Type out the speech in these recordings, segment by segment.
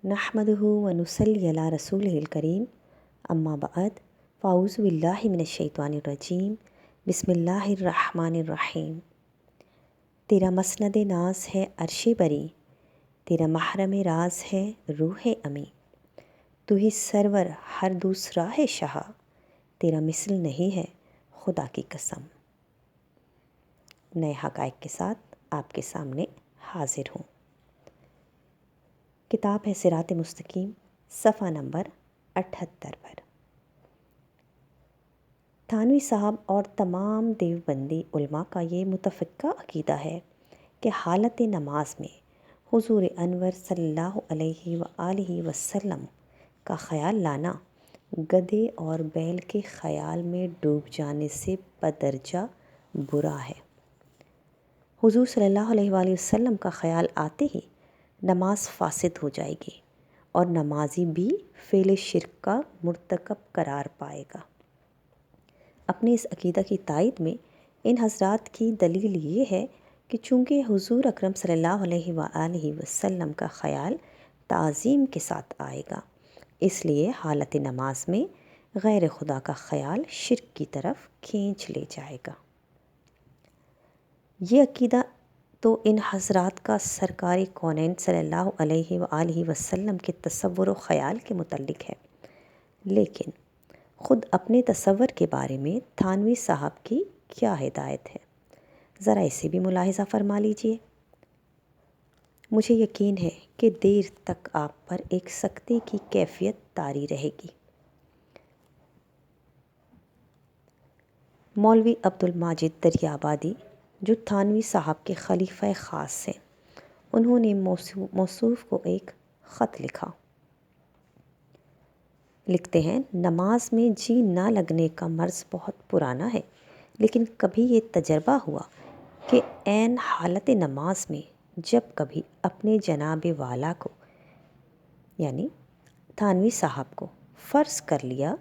نحمدہ ونصلی علی رسولہ الکریم، اما بعد فاعوذ باللہ من الشیطان الرجیم، بسم اللہ الرحمن الرحیم۔ تیرا مسند ناز ہے عرش بری، تیرا محرم راز ہے روح امی، تو ہی سرور ہر دوسرا ہے شاہ، تیرا مثل نہیں ہے خدا کی قسم۔ نئے حقائق کے ساتھ آپ کے سامنے حاضر ہوں۔ کتاب ہے صراط مستقیم، صفحہ نمبر 78 پر۔ تھانوی صاحب اور تمام دیوبندی علماء کا یہ متفقہ عقیدہ ہے کہ حالت نماز میں حضور انور صلی اللہ علیہ وآلہ وسلم کا خیال لانا گدھے اور بیل کے خیال میں ڈوب جانے سے بدرجہ برا ہے۔ حضور صلی اللہ علیہ وآلہ وسلم کا خیال آتے ہی نماز فاسد ہو جائے گی اور نمازی بھی فعل شرک کا مرتکب قرار پائے گا۔ اپنے اس عقیدہ کی تائید میں ان حضرات کی دلیل یہ ہے کہ چونکہ حضور اکرم صلی اللہ علیہ وآلہ وسلم کا خیال تعظیم کے ساتھ آئے گا، اس لیے حالت نماز میں غیر خدا کا خیال شرک کی طرف کھینچ لے جائے گا۔ یہ عقیدہ تو ان حضرات کا سرکار کونین صلی اللہ علیہ وآلہ وسلم کے تصور و خیال کے متعلق ہے، لیکن خود اپنے تصور کے بارے میں تھانوی صاحب کی کیا ہدایت ہے، ذرا اسے بھی ملاحظہ فرما لیجئے۔ مجھے یقین ہے کہ دیر تک آپ پر ایک سکتے کی کیفیت طاری رہے گی۔ مولوی عبدالماجد دریابادی جو تھانوی صاحب کے خلیفہ خاص ہیں، انہوں نے موصوف کو ایک خط لکھتے ہیں، نماز میں جی نہ لگنے کا مرض بہت پرانا ہے، لیکن کبھی یہ تجربہ ہوا کہ عین حالت نماز میں جب کبھی اپنے جناب والا کو یعنی تھانوی صاحب کو فرض کر لیا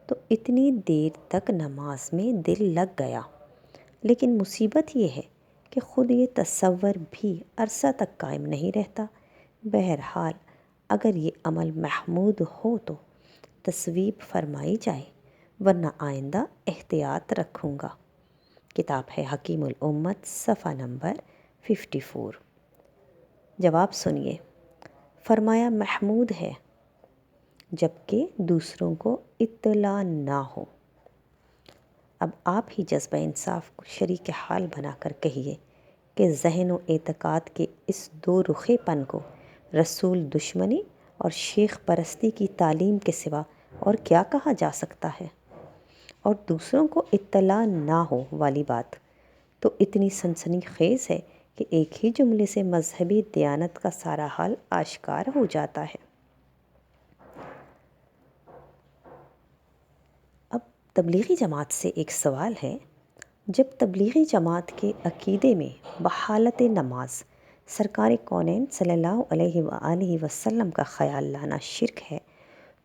تو اتنی دیر تک نماز میں دل لگ گیا، لیکن مصیبت یہ ہے کہ خود یہ تصور بھی عرصہ تک قائم نہیں رہتا۔ بہرحال اگر یہ عمل محمود ہو تو تصویب فرمائی جائے، ورنہ آئندہ احتیاط رکھوں گا۔ کتاب ہے حکیم الامت، صفحہ نمبر 54۔ جواب سنیے۔ فرمایا محمود ہے جبکہ دوسروں کو اطلاع نہ ہو۔ اب آپ ہی جذبہ انصاف کو شریک حال بنا کر کہیے کہ ذہن و اعتقاد کے اس دو رخے پن کو رسول دشمنی اور شیخ پرستی کی تعلیم کے سوا اور کیا کہا جا سکتا ہے؟ اور دوسروں کو اطلاع نہ ہو والی بات تو اتنی سنسنی خیز ہے کہ ایک ہی جملے سے مذہبی دیانت کا سارا حال آشکار ہو جاتا ہے۔ اب تبلیغی جماعت سے ایک سوال ہے، جب تبلیغی جماعت کے عقیدے میں بحالت نماز سرکار کونین صلی اللہ علیہ وآلہ وسلم کا خیال لانا شرک ہے،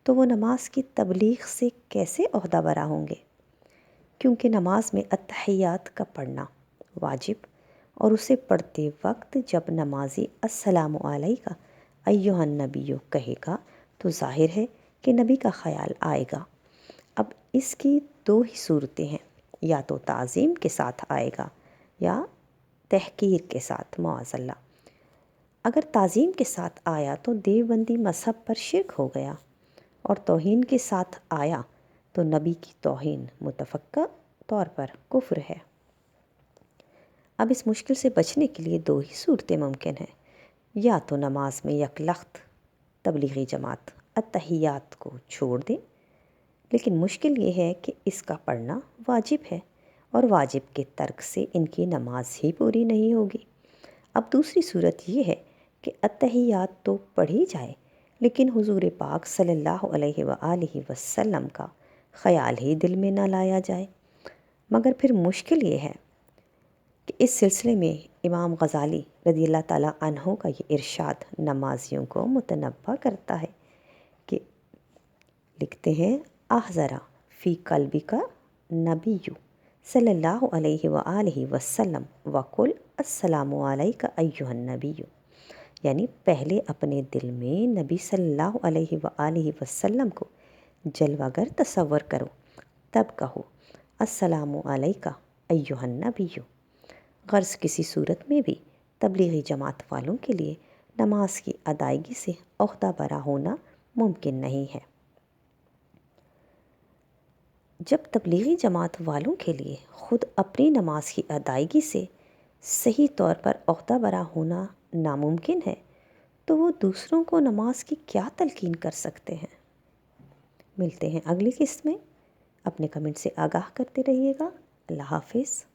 تو وہ نماز کی تبلیغ سے کیسے عہدہ برا ہوں گے؟ کیونکہ نماز میں اتحیات کا پڑھنا واجب، اور اسے پڑھتے وقت جب نمازی السلام علیک ایھا النبی کہے گا تو ظاہر ہے کہ نبی کا خیال آئے گا۔ اب اس کی دو ہی صورتیں ہیں، یا تو تعظیم کے ساتھ آئے گا یا تحقیر کے ساتھ، معاذ اللہ۔ اگر تعظیم کے ساتھ آیا تو دیوبندی مذہب پر شرک ہو گیا، اور توہین کے ساتھ آیا تو نبی کی توہین متفقہ طور پر کفر ہے۔ اب اس مشکل سے بچنے کے لیے دو ہی صورتیں ممکن ہیں، یا تو نماز میں یکلخت تبلیغی جماعت اتحیات کو چھوڑ دیں، لیکن مشکل یہ ہے کہ اس کا پڑھنا واجب ہے، اور واجب کے ترک سے ان کی نماز ہی پوری نہیں ہوگی۔ اب دوسری صورت یہ ہے کہ اتحیات تو پڑھی جائے، لیکن حضور پاک صلی اللہ علیہ وآلہ وسلم کا خیال ہی دل میں نہ لایا جائے۔ مگر پھر مشکل یہ ہے کہ اس سلسلے میں امام غزالی رضی اللہ تعالیٰ عنہ کا یہ ارشاد نمازیوں کو متنبہ کرتا ہے کہ لکھتے ہیں، احذر فی قلبک نبی صلی اللہ علیہ وآلہ وسلم وقل السلام علیک ایھا النبی، یعنی پہلے اپنے دل میں نبی صلی اللہ علیہ وآلہ وسلم کو جلوہ گر تصور کرو، تب کہو السلام علیکہ ایہا النبی۔ غرض کسی صورت میں بھی تبلیغی جماعت والوں کے لیے نماز کی ادائیگی سے عہدہ برا ہونا ممکن نہیں ہے۔ جب تبلیغی جماعت والوں کے لیے خود اپنی نماز کی ادائیگی سے صحیح طور پر عہدہ برا ہونا ناممکن ہے، تو وہ دوسروں کو نماز کی کیا تلقین کر سکتے ہیں؟ ملتے ہیں اگلی قسط میں، اپنے کمنٹ سے آگاہ کرتے رہیے گا۔ اللہ حافظ۔